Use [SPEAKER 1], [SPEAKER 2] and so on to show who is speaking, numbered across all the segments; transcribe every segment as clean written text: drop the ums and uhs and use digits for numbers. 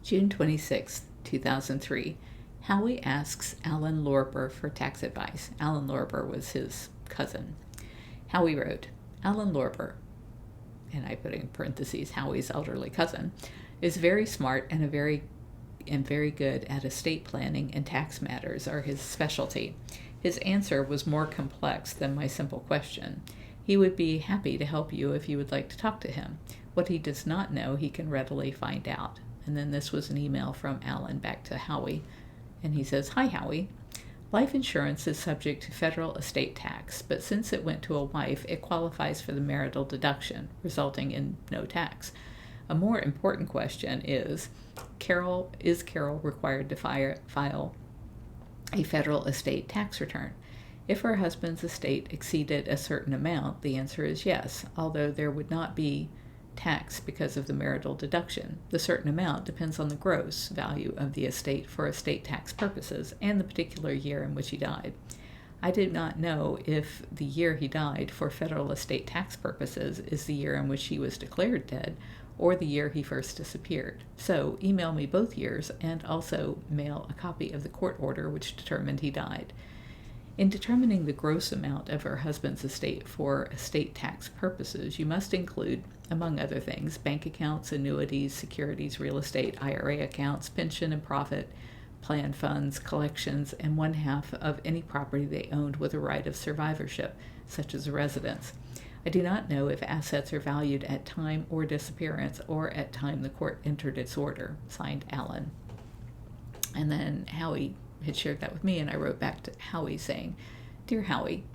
[SPEAKER 1] June 26, 2003. Howie asks Alan Lorber for tax advice. Alan Lorber was his cousin. Howie wrote, Alan Lorber, and I put in parentheses Howie's elderly cousin, is very smart and very good at estate planning, and tax matters are his specialty. His answer was more complex than my simple question. He would be happy to help you if you would like to talk to him. What he does not know, he can readily find out. And then this was an email from Alan back to Howie. And he says, Hi, Howie. Life insurance is subject to federal estate tax, but since it went to a wife, it qualifies for the marital deduction, resulting in no tax. A more important question is Carole required to file a federal estate tax return? If her husband's estate exceeded a certain amount, the answer is yes, although there would not be tax because of the marital deduction. The certain amount depends on the gross value of the estate for estate tax purposes and the particular year in which he died. I do not know if the year he died for federal estate tax purposes is the year in which he was declared dead or the year he first disappeared. So email me both years and also mail a copy of the court order which determined he died. In determining the gross amount of her husband's estate for estate tax purposes, you must include, among other things, bank accounts, annuities, securities, real estate, IRA accounts, pension and profit, plan funds, collections, and 1/2 of any property they owned with a right of survivorship, such as a residence. I do not know if assets are valued at time or disappearance or at time the court entered its order. Signed, Alan. And then Howie had shared that with me, and I wrote back to Howie saying, Dear Howie,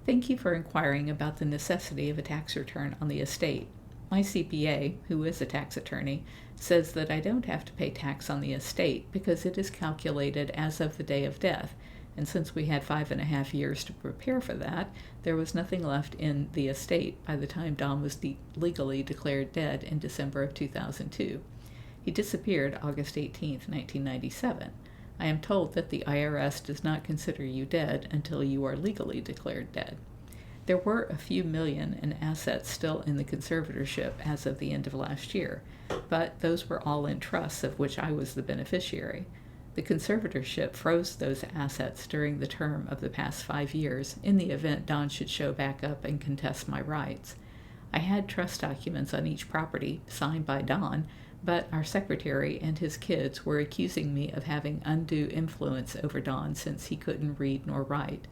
[SPEAKER 1] thank you for inquiring about the necessity of a tax return on the estate. My CPA, who is a tax attorney, says that I don't have to pay tax on the estate because it is calculated as of the day of death, and since we had 5.5 years to prepare for that, there was nothing left in the estate by the time Don was legally declared dead in December of 2002. He disappeared August 18, 1997. I am told that the IRS does not consider you dead until you are legally declared dead. There were a few million in assets still in the conservatorship as of the end of last year, but those were all in trusts of which I was the beneficiary. The conservatorship froze those assets during the term of the past 5 years in the event Don should show back up and contest my rights. I had trust documents on each property signed by Don, but our secretary and his kids were accusing me of having undue influence over Don since he couldn't read nor write.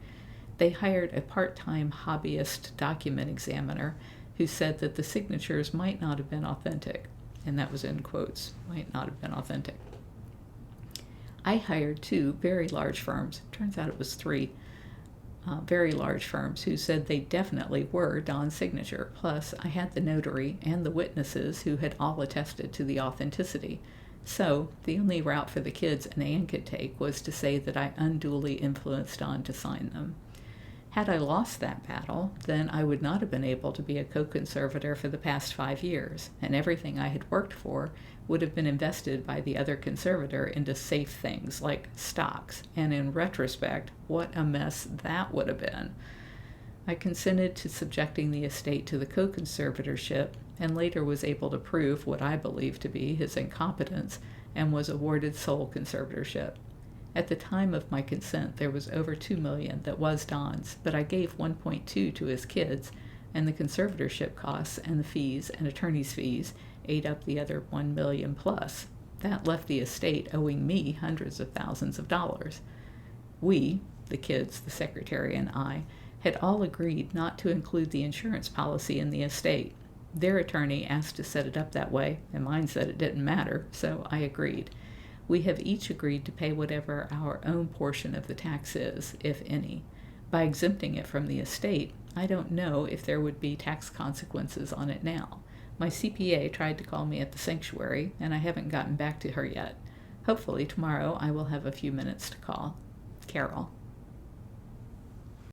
[SPEAKER 1] They hired a part-time hobbyist document examiner who said that the signatures might not have been authentic, and that was in quotes, might not have been authentic. I hired 2 very large firms, turns out it was 3, very large firms who said they definitely were Don's signature. Plus, I had the notary and the witnesses who had all attested to the authenticity. So, the only route for the kids and Anne could take was to say that I unduly influenced Don to sign them. Had I lost that battle, then I would not have been able to be a co-conservator for the past 5 years, and everything I had worked for would have been invested by the other conservator into safe things like stocks, and in retrospect, what a mess that would have been. I consented to subjecting the estate to the co-conservatorship, and later was able to prove what I believed to be his incompetence, and was awarded sole conservatorship. At the time of my consent, there was over $2 million that was Don's, but I gave $1.2 to his kids, and the conservatorship costs and the fees and attorney's fees ate up the other $1 million plus. That left the estate owing me hundreds of thousands of dollars. We, the kids, the secretary, and I, had all agreed not to include the insurance policy in the estate. Their attorney asked to set it up that way, and mine said it didn't matter, so I agreed. We have each agreed to pay whatever our own portion of the tax is, if any. By exempting it from the estate, I don't know if there would be tax consequences on it now. My CPA tried to call me at the sanctuary, and I haven't gotten back to her yet. Hopefully tomorrow I will have a few minutes to call. Carole.